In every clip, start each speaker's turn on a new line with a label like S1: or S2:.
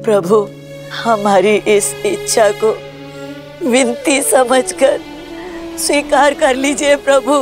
S1: प्रभु, हमारी इस इच्छा को विनती समझकर स्वीकार कर लीजिए प्रभु।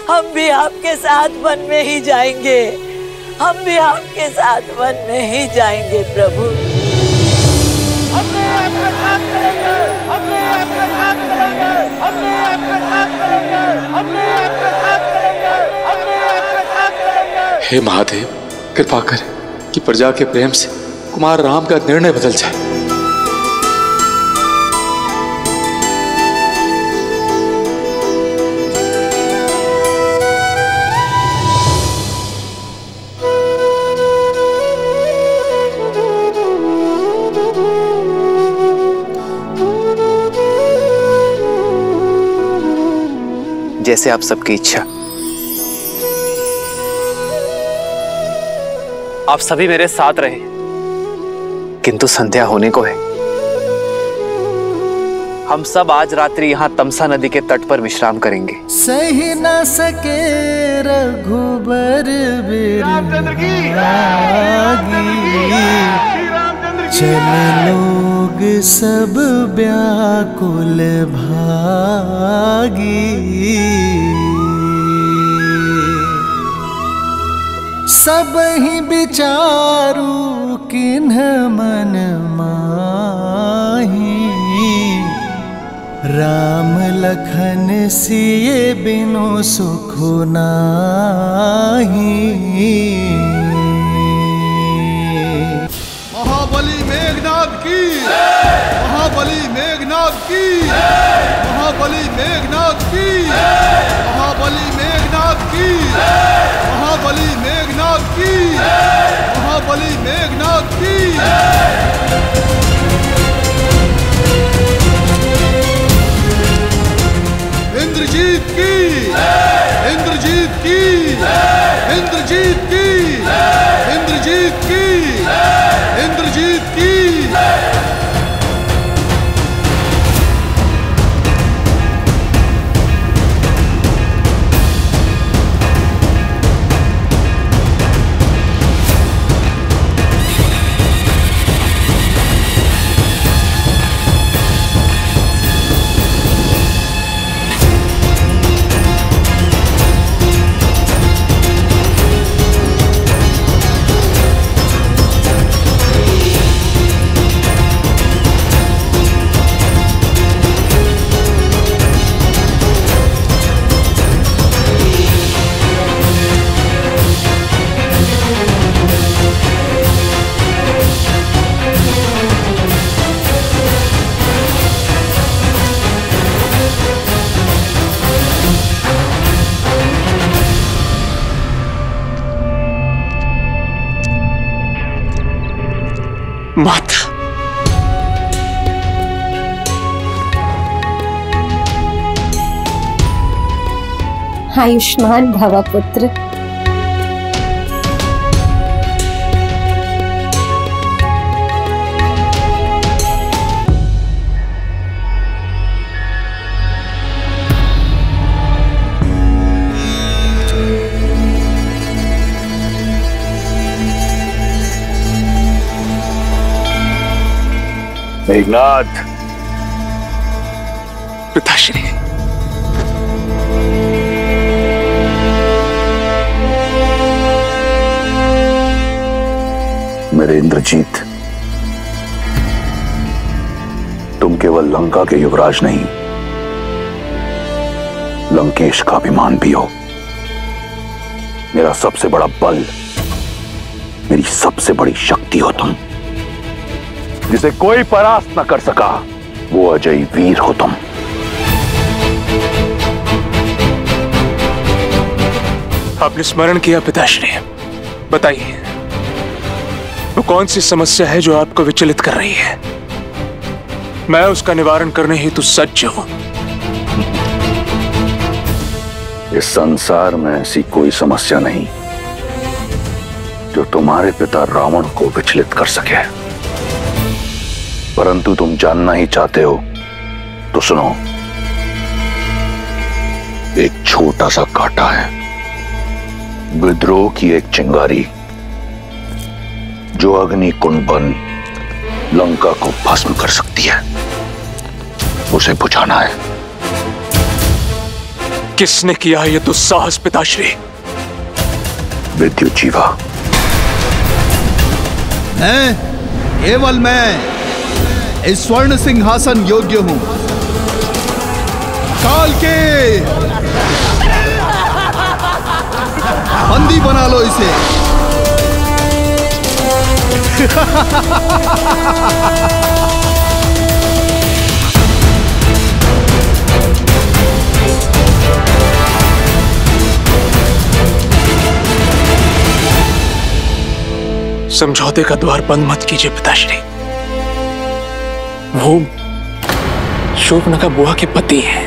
S1: हम भी आपके साथ वन में ही जाएंगे, हम भी आपके साथ वन में ही जाएंगे प्रभु।
S2: हे महादेव, कृपा करें कि प्रजा के प्रेम से कुमार राम का निर्णय बदल जाए।
S3: जैसे आप सबकी इच्छा। आप सभी मेरे साथ रहे, किंतु संध्या होने को है। हम सब आज रात्रि यहाँ तमसा नदी के तट पर विश्राम करेंगे।
S4: सही न सके रघुबर बिरहागी, चल लोग सब व्याकुल भागी। सब ही विचारू किन्ह मन माही, राम लखन सिए बिनु सुख नाही।
S5: महाबली मेघनाद की, महाबली मेघनाद की, महाबली मेघनाद की, महाबली मेघनाद की, महाबली मेघनाद की, महाबली मेघनाद की। इंद्रजीत की, इंद्रजीत की, इंद्रजीत की, इंद्रजीत की, इंद्रजीत की।
S2: माता,
S6: आयुष्मान भव पुत्र।
S3: मेघनाथ,
S2: पिताश्री।
S3: मेरे इंद्रजीत, तुम केवल लंका के युवराज नहीं, लंकेश का अभिमान भी हो। मेरा सबसे बड़ा बल, मेरी सबसे बड़ी शक्ति हो तुम। जिसे कोई परास्त न कर सका, वो अजय वीर हो तुम।
S2: आपने स्मरण किया पिताश्री, बताइए वो कौन सी समस्या है जो आपको विचलित कर रही है? मैं उसका निवारण करने हेतु सज्ज हूं।
S3: इस संसार में ऐसी कोई समस्या नहीं जो तुम्हारे पिता रावण को विचलित कर सके। परंतु तुम जानना ही चाहते हो तो सुनो। एक छोटा सा कांटा है, विद्रोह की एक चिंगारी जो अग्नि कुंड बन लंका को भस्म कर सकती है, उसे बुझाना है।
S2: किसने किया ये दुस्साहस पिताश्री?
S3: विद्युत जीवा।
S5: मैं, केवल मैं इस स्वर्ण सिंहासन योग्य हूं। काल के बंदी बना लो इसे।
S2: समझौते का द्वार बंद मत कीजिए पिताश्री। वो शूर्पणखा बुआ के पति हैं,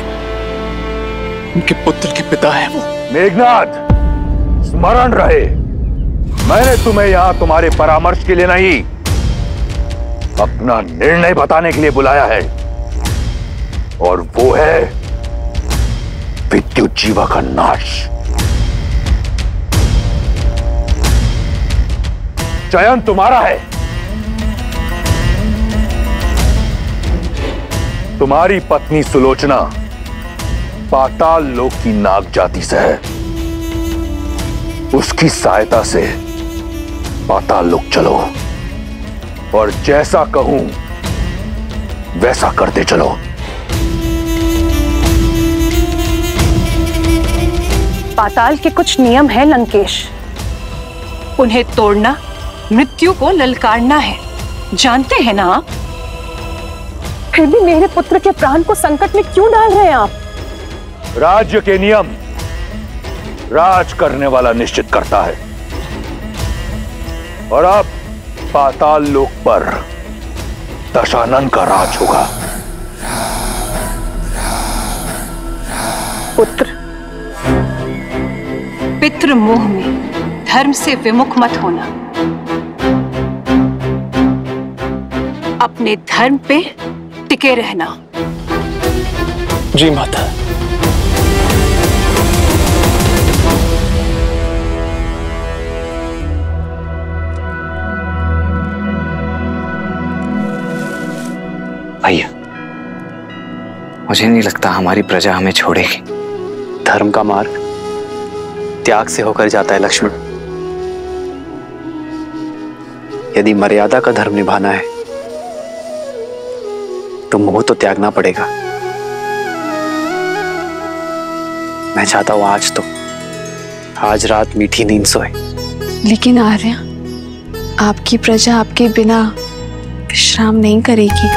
S2: उनके पुत्र के पिता हैं वो।
S3: मेघनाद, स्मरण रहे, मैंने तुम्हें यहां तुम्हारे परामर्श के लिए नहीं, अपना निर्णय बताने के लिए बुलाया है, और वो है विद्युत जीवा का नाश। चयन तुम्हारा है। तुम्हारी पत्नी सुलोचना पाताल लोक की नाग जाति से है, उसकी सहायता से पाताल लोक चलो और जैसा कहूं वैसा करते चलो।
S6: पाताल के कुछ नियम हैं लंकेश, उन्हें तोड़ना मृत्यु को ललकारना है, जानते हैं ना आप? फिर भी मेरे पुत्र के प्राण को संकट में क्यों डाल रहे हैं आप?
S3: राज्य के नियम राज करने वाला निश्चित करता है, और अब पाताल लोक पर दशानन का राज होगा।
S6: पुत्र, पितृ मोह में धर्म से विमुख मत होना, अपने धर्म पे टिके रहना।
S2: जी माता।
S7: भैया, मुझे नहीं लगता हमारी प्रजा हमें छोड़ेगी। धर्म का मार्ग त्याग से होकर जाता है लक्ष्मण। यदि मर्यादा का धर्म निभाना है तो मोह तो त्यागना पड़ेगा। मैं चाहता हूं आज रात मीठी नींद सोए।
S8: लेकिन आर्या, आपकी प्रजा आपके बिना विश्राम नहीं करेगी।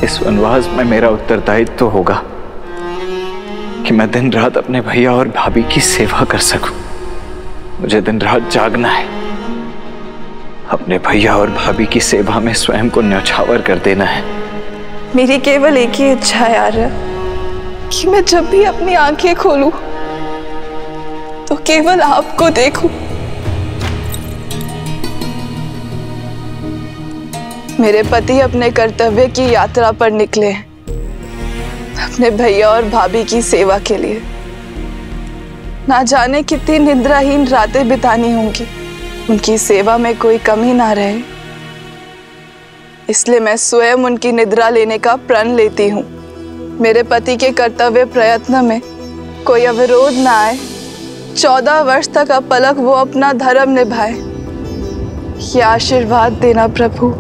S7: इस वनवास में मेरा उत्तरदायित्व तो होगा कि मैं दिन रात अपने भैया और भाभी की सेवा कर सकूं। मुझे दिन रात जागना है, अपने भैया और भाभी की सेवा में स्वयं को न्यौछावर कर देना है।
S8: मेरी केवल एक ही इच्छा है आर्या, कि मैं जब भी अपनी आंखें खोलूं तो केवल आपको देखूं। मेरे पति अपने कर्तव्य की यात्रा पर निकले, अपने भैया और भाभी की सेवा के लिए। ना जाने कितनी निद्राहीन रातें बितानी होंगी, उनकी सेवा में कोई कमी ना रहे, इसलिए मैं स्वयं उनकी निद्रा लेने का प्रण लेती हूँ। मेरे पति के कर्तव्य प्रयत्न में कोई अवरोध ना आए, 14 वर्ष तक अपलक वो अपना धर्म निभाए, ये आशीर्वाद देना प्रभु।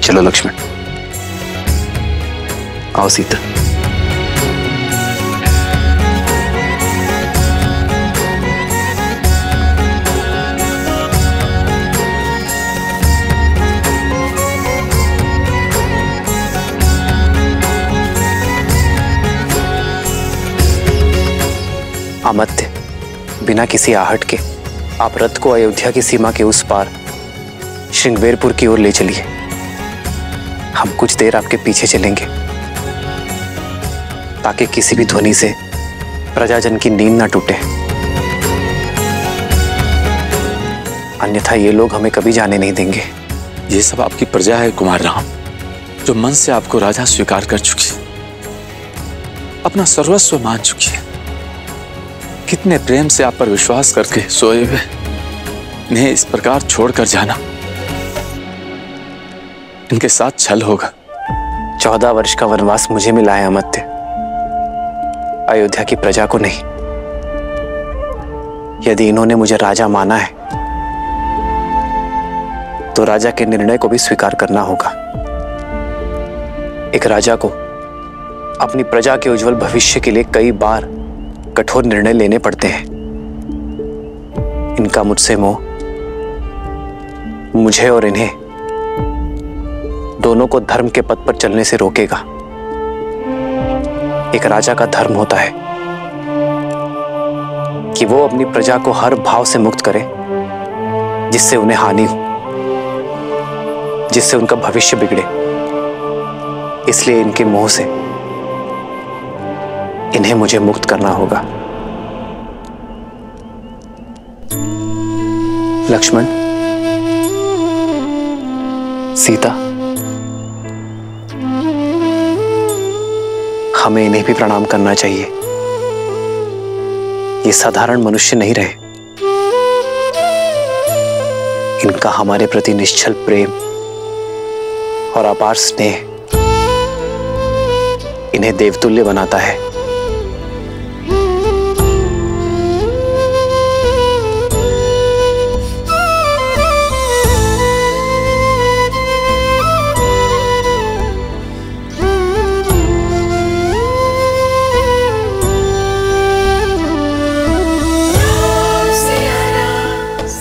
S9: चलो लक्ष्मण, आओ सीता। अमत्य, बिना किसी आहट के आप रथ को अयोध्या की सीमा के उस पार श्रृंगवेरपुर की ओर ले चलिए। हम कुछ देर आपके पीछे चलेंगे ताकि किसी भी ध्वनि से प्रजाजन की नींद ना टूटे, अन्यथा ये लोग हमें कभी जाने नहीं देंगे।
S10: ये सब आपकी प्रजा है कुमार राम, जो मन से आपको राजा स्वीकार कर चुकी, अपना सर्वस्व मान चुकी है। कितने प्रेम से आप पर विश्वास करके सोए हुए इन्हें इस प्रकार छोड़कर जाना, इनके साथ छल होगा।
S9: 14 वर्ष का वनवास मुझे मिला है अमत्य, अयोध्या की प्रजा को नहीं। यदि इन्होंने मुझे राजा माना है तो राजा के निर्णय को भी स्वीकार करना होगा। एक राजा को अपनी प्रजा के उज्जवल भविष्य के लिए कई बार कठोर निर्णय लेने पड़ते हैं। इनका मुझसे मोह मुझे और इन्हें दोनों को धर्म के पथ पर चलने से रोकेगा। एक राजा का धर्म होता है कि वो अपनी प्रजा को हर भाव से मुक्त करे जिससे उन्हें हानि हो, जिससे उनका भविष्य बिगड़े। इसलिए इनके मोह से इन्हें मुझे मुक्त करना होगा। लक्ष्मण, सीता, हमें इन्हें भी प्रणाम करना चाहिए। ये साधारण मनुष्य नहीं रहे। इनका हमारे प्रति निश्चल प्रेम और अपार स्नेह इन्हें देवतुल्य बनाता है।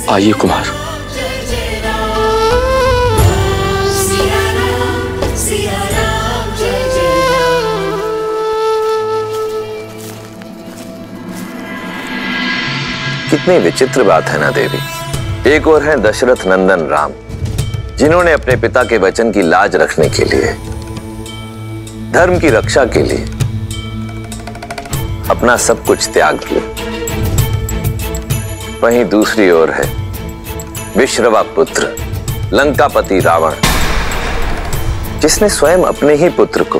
S10: आइए कुमार।
S11: कितनी विचित्र बात है ना देवी। एक और है दशरथ नंदन राम, जिन्होंने अपने पिता के वचन की लाज रखने के लिए, धर्म की रक्षा के लिए अपना सब कुछ त्याग दिया। वहीं दूसरी ओर है विश्रवा पुत्र लंकापति रावण, जिसने स्वयं अपने ही पुत्र को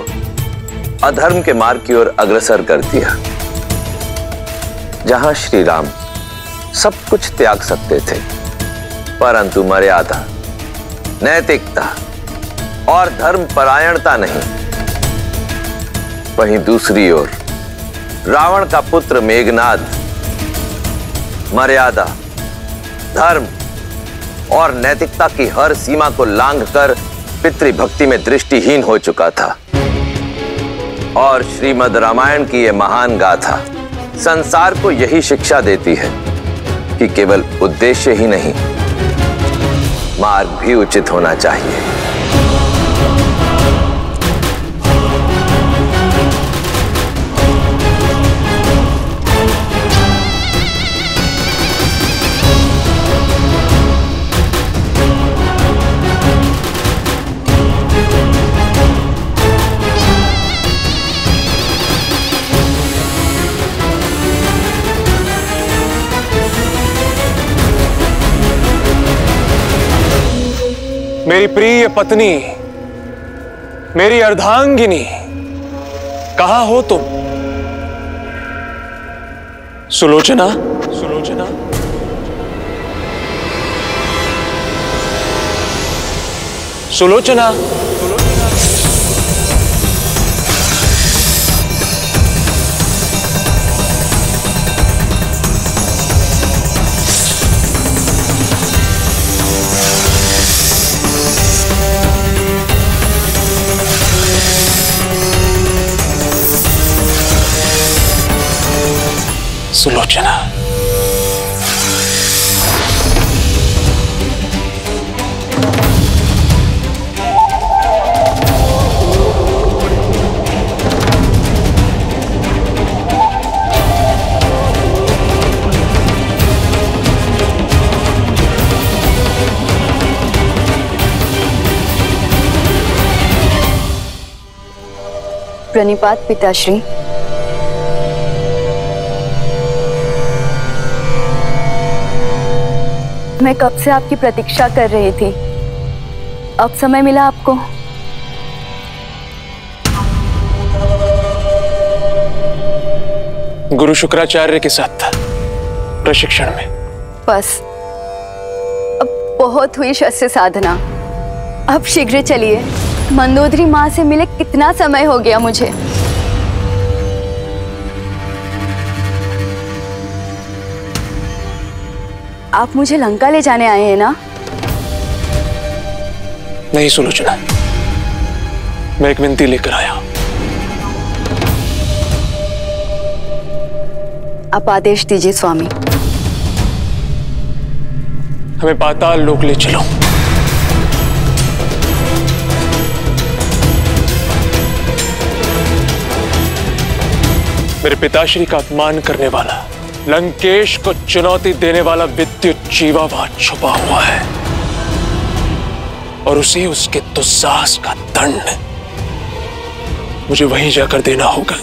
S11: अधर्म के मार्ग की ओर अग्रसर कर दिया। जहां श्री राम सब कुछ त्याग सकते थे, परंतु मर्यादा, नैतिकता और धर्म परायणता नहीं, वहीं दूसरी ओर रावण का पुत्र मेघनाद मर्यादा, धर्म और नैतिकता की हर सीमा को लांघकर पितृभक्ति में दृष्टिहीन हो चुका था। और श्रीमद् रामायण की यह महान गाथा संसार को यही शिक्षा देती है कि केवल उद्देश्य ही नहीं, मार्ग भी उचित होना चाहिए।
S2: मेरी प्रिय पत्नी, मेरी अर्धांगिनी, कहां हो तुम? सुलोचना, सुलोचना, सुलोचना, सुलोचना।
S12: प्रणिपात पिताश्री। मैं कब से आपकी प्रतीक्षा कर रही थी, अब समय मिला आपको।
S2: गुरु शुक्राचार्य के साथ था प्रशिक्षण में।
S12: बस अब बहुत हुई शस्त्र साधना, अब शीघ्र चलिए। मंदोदरी माँ से मिले कितना समय हो गया मुझे। आप मुझे लंका ले जाने आए हैं ना?
S2: नहीं सुलोचना, मैं एक विनती लेकर आया।
S12: आप आदेश दीजिए स्वामी।
S2: हमें पाताल लोक ले चलो। मेरे पिताश्री का अपमान करने वाला, लंकेश को चुनौती देने वाला विद्युत जीवा वहां छुपा हुआ है और उसे उसके दुस्साहस का दंड मुझे वहीं जाकर देना होगा।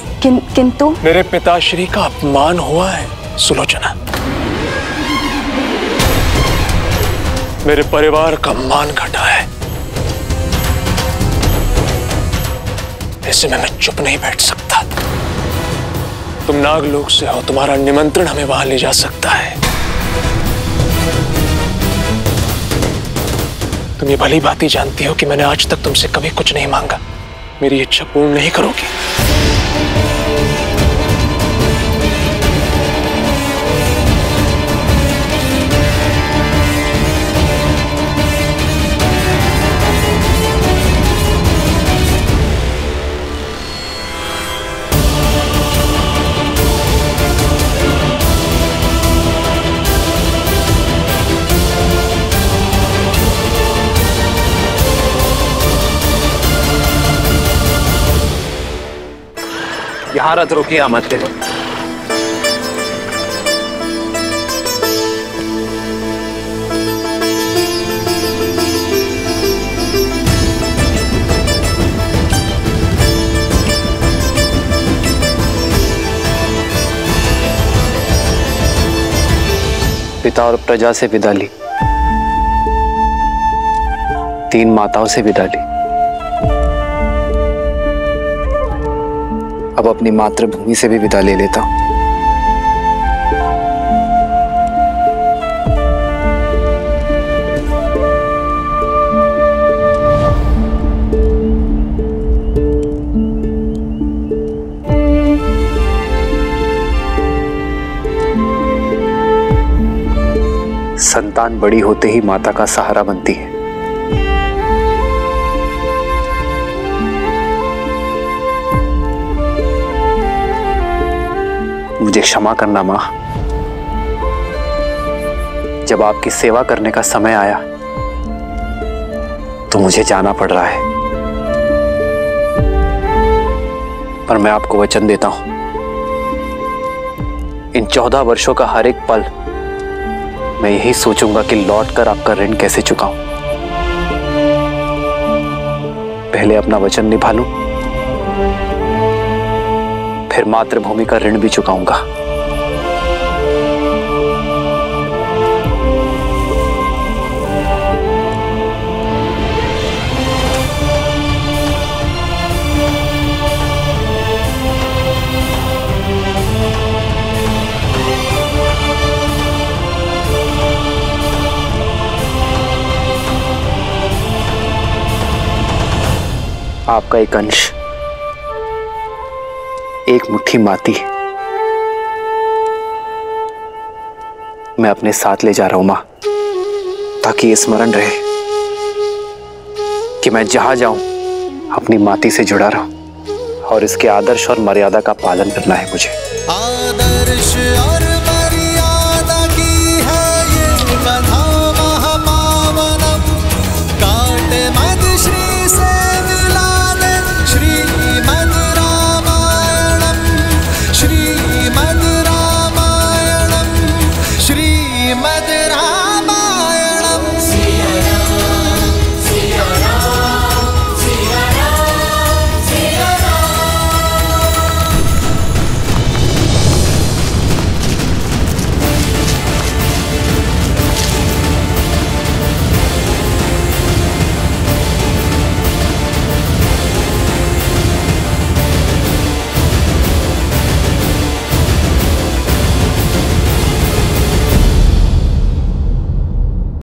S12: किंतु
S2: मेरे पिताश्री का अपमान हुआ है सुलोचना, मेरे परिवार का मान घटा है। ऐसे में मैं चुप नहीं बैठ सकता। तुम नागलोक से हो, तुम्हारा निमंत्रण हमें वहां ले जा सकता है। तुम ये भली भांति जानती हो कि मैंने आज तक तुमसे कभी कुछ नहीं मांगा। मेरी इच्छा पूर्ण नहीं करोगी?
S9: यहाँ रथ रोकिए अमात्य। पिता और प्रजा से विदा ली, 3 माताओं से विदा ली, अब अपनी मातृभूमि से भी विदा ले लेता हूं। संतान बड़ी होते ही माता का सहारा बनती है। मुझे क्षमा करना मां, जब आपकी सेवा करने का समय आया तो मुझे जाना पड़ रहा है, पर मैं आपको वचन देता हूं, इन 14 वर्षों का हर एक पल मैं यही सोचूंगा कि लौटकर आपका ऋण कैसे चुकाऊं। पहले अपना वचन निभा लूं, फिर मातृभूमि का ऋण भी चुकाऊंगा। आपका एक अंश, एक मुट्ठी माटी मैं अपने साथ ले जा रहा हूं मां, ताकि ये स्मरण रहे कि मैं जहां जाऊं अपनी माटी से जुड़ा रहूं और इसके आदर्श और मर्यादा का पालन करना है मुझे।
S4: आदर्श